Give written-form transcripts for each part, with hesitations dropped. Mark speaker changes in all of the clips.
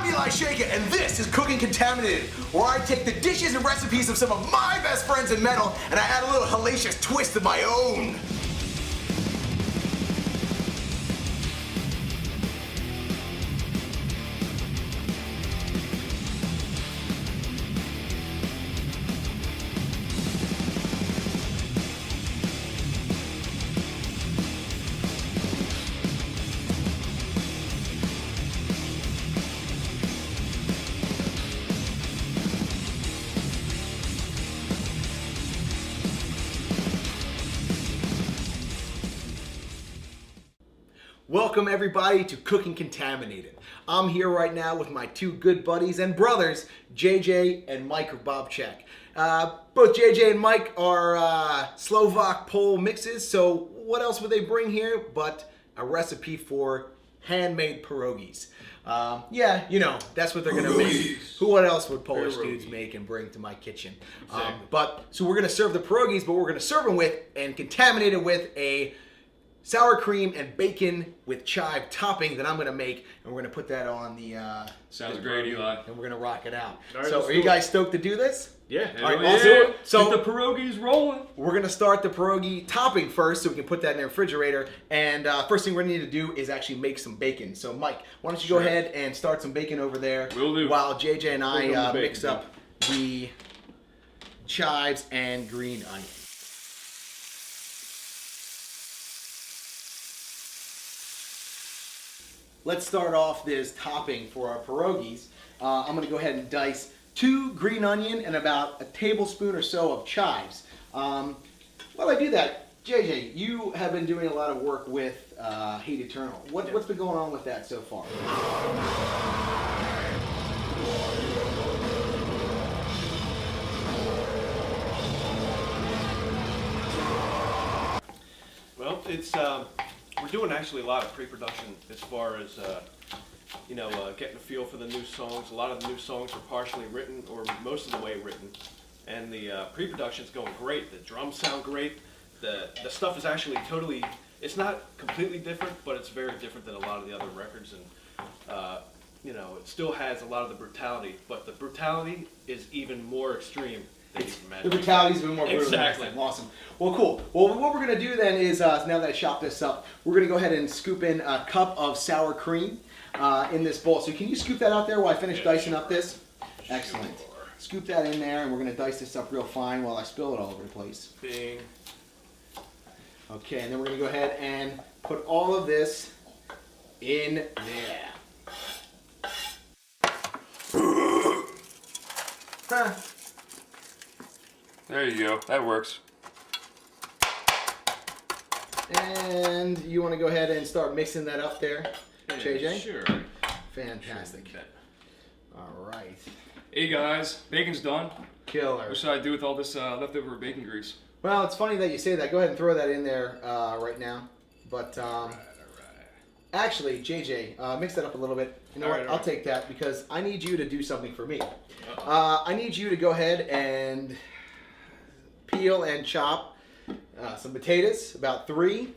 Speaker 1: I'm Eli Shaika, and this is Cooking Contaminated, where I take the dishes and recipes of some of my best friends in metal, and I add a little hellacious twist of my own. Welcome everybody to Cooking Contaminated. I'm here right now with my two good buddies and brothers, JJ and Mike Hrubovcak. Both JJ and Mike are Slovak Pole mixes, so what else would they bring here but a recipe for handmade pierogis. Yeah, you know, that's what they're gonna make. What else would Polish dudes make and bring to my kitchen?
Speaker 2: Exactly.
Speaker 1: So we're gonna serve the pierogis, but we're gonna serve them with and contaminate it with a sour cream and bacon with chive topping that I'm gonna make, and we're gonna put that on the
Speaker 2: Sounds great, Eli.
Speaker 1: and we're gonna rock it out.
Speaker 2: All right,
Speaker 1: So are you guys stoked to do this?
Speaker 2: Yeah.
Speaker 1: All right,
Speaker 2: yeah.
Speaker 1: awesome. So
Speaker 2: get the pierogies rolling.
Speaker 1: we're gonna start the pierogi topping first, so we can put that in the refrigerator. And first thing we're gonna need to do is actually make some bacon. So Mike, why don't you go ahead and start some bacon over there,
Speaker 2: Will do.
Speaker 1: while JJ and I
Speaker 2: We'll do the
Speaker 1: mix
Speaker 2: bacon.
Speaker 1: up the chives and green onion. Let's start off this topping for our pierogis. I'm going to go ahead and dice 2 green onion and about a tablespoon or so of chives. While I do that, JJ, you have been doing a lot of work with Hate Eternal. What's been going on with that so far?
Speaker 3: Well, it's we're doing actually a lot of pre-production as far as getting a feel for the new songs. A lot of the new songs are partially written or most of the way written, and the pre-production's going great. The drums sound great. The stuff is actually totally. It's not completely different, but it's very different than a lot of the other records, and it still has a lot of the brutality, but the brutality is even more extreme.
Speaker 1: The brutality's been more brutal.
Speaker 3: Exactly.
Speaker 1: Awesome. Well, cool. Well, what we're going to do then is, now that I chopped this up, we're going to go ahead and scoop in a cup of sour cream in this bowl. So can you scoop that out there while I finish dicing up this? Excellent. Scoop that in there, and we're going to dice this up real fine while I spill it all over the place.
Speaker 3: Bing.
Speaker 1: Okay, and then we're going to go ahead and put all of this in there. Huh.
Speaker 2: There you go. That works.
Speaker 1: And you want to go ahead and start mixing that up there, JJ?
Speaker 2: Sure.
Speaker 1: Fantastic. All right.
Speaker 2: Hey guys, bacon's done.
Speaker 1: Killer.
Speaker 2: What should I do with all this leftover bacon grease?
Speaker 1: Well, it's funny that you say that. Go ahead and throw that in there right now. But actually, JJ, mix that up a little bit. You know what? I'll take that because I need you to do something for me. I need you to go ahead and peel and chop some potatoes, about 3.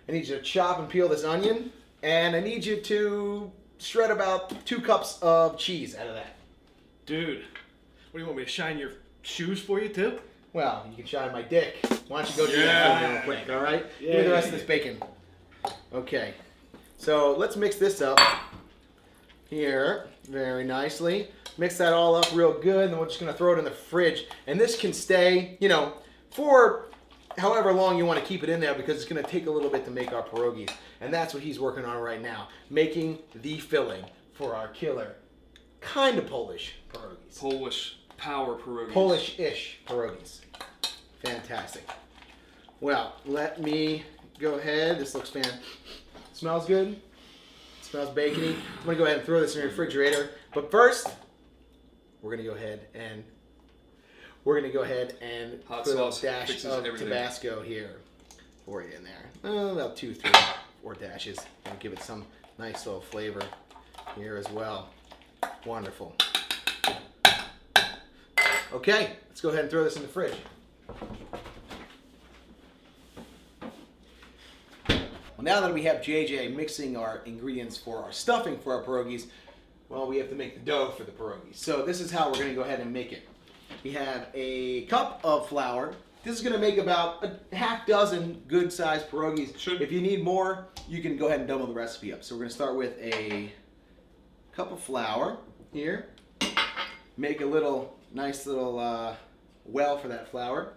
Speaker 1: I need you to chop and peel this onion, and I need you to shred about 2 cups of cheese out of that.
Speaker 3: Dude, what do you want me to shine your shoes for you too?
Speaker 1: Well, you can shine my dick. Why don't you go do that for me real quick, all right? Give me the rest of this bacon. Okay, so let's mix this up here very nicely. Mix that all up real good, and then we're just gonna throw it in the fridge. And this can stay, for however long you want to keep it in there, because it's going to take a little bit to make our pierogis. And that's what he's working on right now, making the filling for our killer, kind of Polish pierogis.
Speaker 2: Polish power pierogies.
Speaker 1: Polish-ish pierogis. Fantastic. Well, let me go ahead. This looks smells good. Smells bacony. I'm going to go ahead and throw this in the refrigerator. But first, we're going to go ahead and
Speaker 2: Hot
Speaker 1: put
Speaker 2: sauce
Speaker 1: a dash
Speaker 2: fixes
Speaker 1: of
Speaker 2: everything.
Speaker 1: Tabasco here for you in there. About 2, 3, 4 dashes. And give it some nice little flavor here as well. Wonderful. Okay, let's go ahead and throw this in the fridge. Well, now that we have JJ mixing our ingredients for our stuffing for our pierogis, well, we have to make the dough for the pierogies. So this is how we're going to go ahead and make it. We have a cup of flour. This is going to make about a half dozen good-sized pierogies. If you need more, you can go ahead and double the recipe up. So we're going to start with a cup of flour here. Make a nice little well for that flour.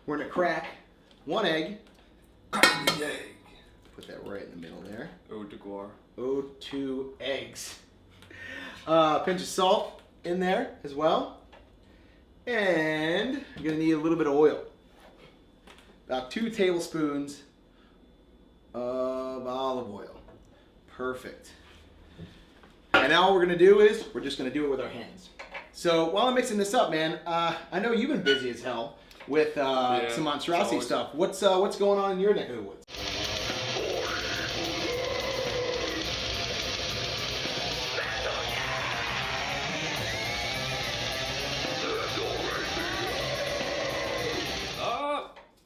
Speaker 1: We're going to crack 1 egg. Put that right in the middle there.
Speaker 2: Eau de gloire.
Speaker 1: Oh, 2 eggs. Pinch of salt in there as well. And you're going to need a little bit of oil. About 2 tablespoons of olive oil. Perfect. And now all we're going to do is, we're just going to do it with our hands. So while I'm mixing this up, man, I know you've been busy as hell with some monstrosity stuff. What's going on in your neck of the woods?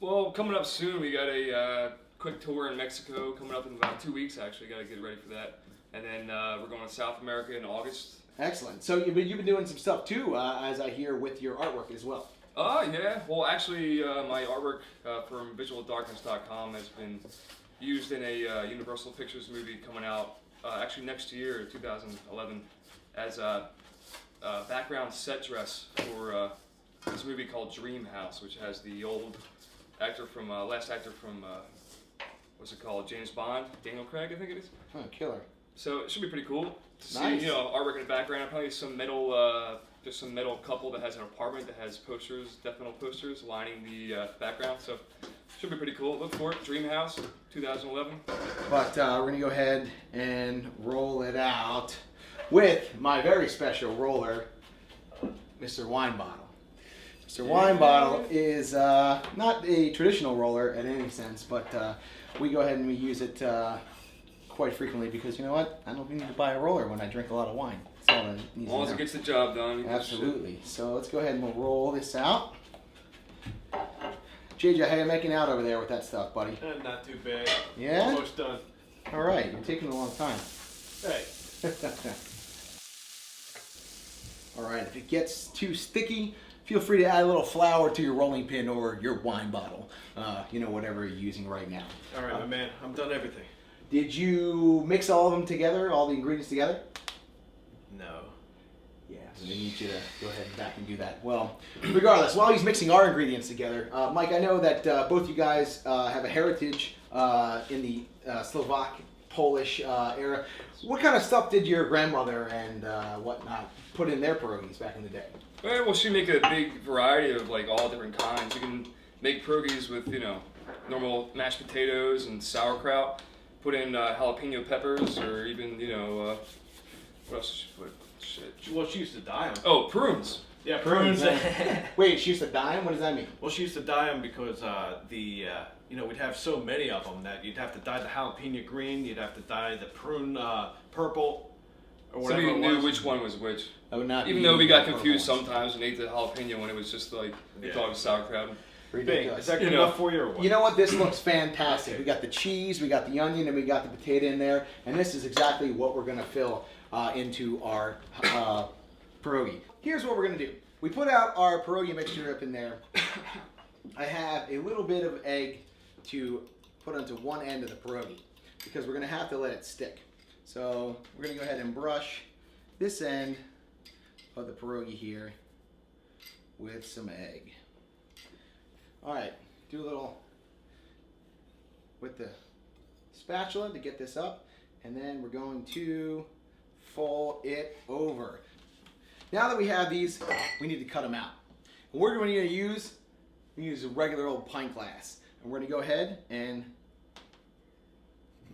Speaker 2: Well, coming up soon, we got a quick tour in Mexico coming up in about 2 weeks. Actually, got to get ready for that, and then we're going to South America in August.
Speaker 1: Excellent. So you've been doing some stuff too, as I hear, with your artwork as well.
Speaker 2: Yeah. Well, actually, my artwork from visualdarkness.com has been used in a Universal Pictures movie coming out actually next year, 2011, as a background set dress for this movie called Dream House, which has the old actor from last actor from what's it called, James Bond, Daniel Craig, I think it is.
Speaker 1: Oh, killer.
Speaker 2: So it should be pretty cool to
Speaker 1: Nice.
Speaker 2: see, artwork in the background. Probably some metal, there's some metal couple that has an apartment that has posters, death metal posters lining the background. So should be pretty cool. Look for it. Dream House, 2011.
Speaker 1: But we're gonna go ahead and roll it out with my very special roller, Mr. Wine Bottle. Mr. Wine Bottle is not a traditional roller in any sense, but we go ahead and we use it quite frequently because, you know what? I don't need to buy a roller when I drink a lot of wine. That's all that needs
Speaker 2: As long as it gets the job done.
Speaker 1: Absolutely. So let's go ahead and we'll roll this out. JJ, how you making out over there with that stuff, buddy?
Speaker 3: Not too bad.
Speaker 1: Yeah?
Speaker 3: Almost done.
Speaker 1: All right. You're taking a long time.
Speaker 3: Hey.
Speaker 1: All right. If it gets too sticky, feel free to add a little flour to your rolling pin or your wine bottle. Whatever you're using right now.
Speaker 3: All right, my man. I'm done everything.
Speaker 1: Did you mix all of them together, all the ingredients together?
Speaker 3: No.
Speaker 1: Yeah, so they need you to go ahead and back and do that. Well, regardless, while he's mixing our ingredients together, Mike, I know that both you guys have a heritage in the Slovak, Polish era. What kind of stuff did your grandmother and whatnot put in their pierogies back in the day?
Speaker 2: Well, she make a big variety of like all different kinds. You can make pierogies with normal mashed potatoes and sauerkraut. Put in jalapeno peppers, or even what else did she put? Shit.
Speaker 3: Well, she used to dye them.
Speaker 2: Oh, prunes.
Speaker 3: Yeah, prunes.
Speaker 1: Wait, she used to dye them? What does that mean?
Speaker 3: Well, she used to dye them because we'd have so many of them that you'd have to dye the jalapeno green, you'd have to dye the prune purple, or
Speaker 2: So
Speaker 3: whatever
Speaker 2: we
Speaker 3: it
Speaker 2: knew
Speaker 3: was.
Speaker 2: which one was which.
Speaker 1: I would not.
Speaker 2: Even though we got confused sometimes and ate the jalapeno when it was just like we thought it was sauerkraut.
Speaker 3: Big.
Speaker 1: Ridiculous.
Speaker 3: Is that good enough for you or what?
Speaker 1: You know what? This looks fantastic. We got the cheese, we got the onion, and we got the potato in there. And this is exactly what we're going to fill into our pierogi. Here's what we're going to do. We put out our pierogi mixture up in there. I have a little bit of egg to put onto one end of the pierogi because we're going to have to let it stick. So we're going to go ahead and brush this end of the pierogi here with some egg. All right, do a little with the spatula to get this up, and then we're going to fold it over. Now that we have these, we need to cut them out. And we're going to use a regular old pint glass, and we're going to go ahead and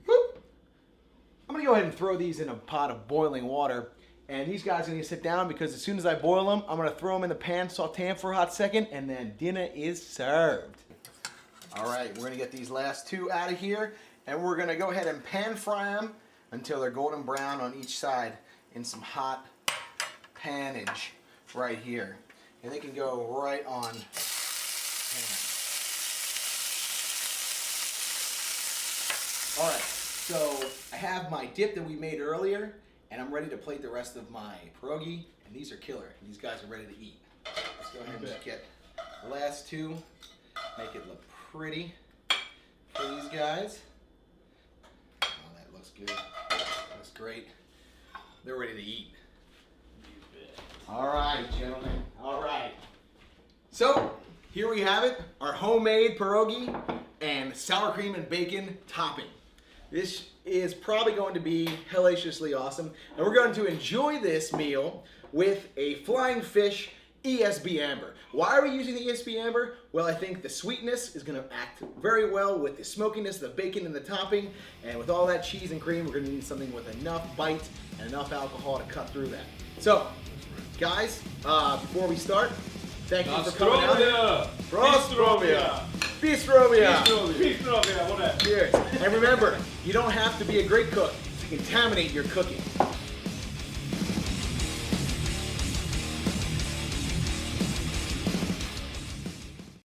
Speaker 1: whoop. I'm going to go ahead and throw these in a pot of boiling water. And these guys are going to sit down because as soon as I boil them, I'm going to throw them in the pan, saute them for a hot second, and then dinner is served. All right, we're going to get these last two out of here, and we're going to go ahead and pan fry them until they're golden brown on each side in some hot pannage right here. And they can go right on pan. All right, so I have my dip that we made earlier, and I'm ready to plate the rest of my pierogi, and these are killer. These guys are ready to eat. Let's go ahead and just get the last two, make it look pretty for these guys. Oh, that looks good. That's great. They're ready to eat. All right, gentlemen. All right. So, here we have it, our homemade pierogi and sour cream and bacon topping. This is probably going to be hellaciously awesome, and we're going to enjoy this meal with a flying fish ESB Amber. Why are we using the ESB Amber? Well, I think the sweetness is going to act very well with the smokiness, the bacon and the topping, and with all that cheese and cream, we're going to need something with enough bite and enough alcohol to cut through that. So, guys, before we start, thank you for coming out. Prostrovia! Bistrovia!
Speaker 3: Bistrovia, whatever.
Speaker 1: Cheers. And remember, you don't have to be a great cook to contaminate your cooking.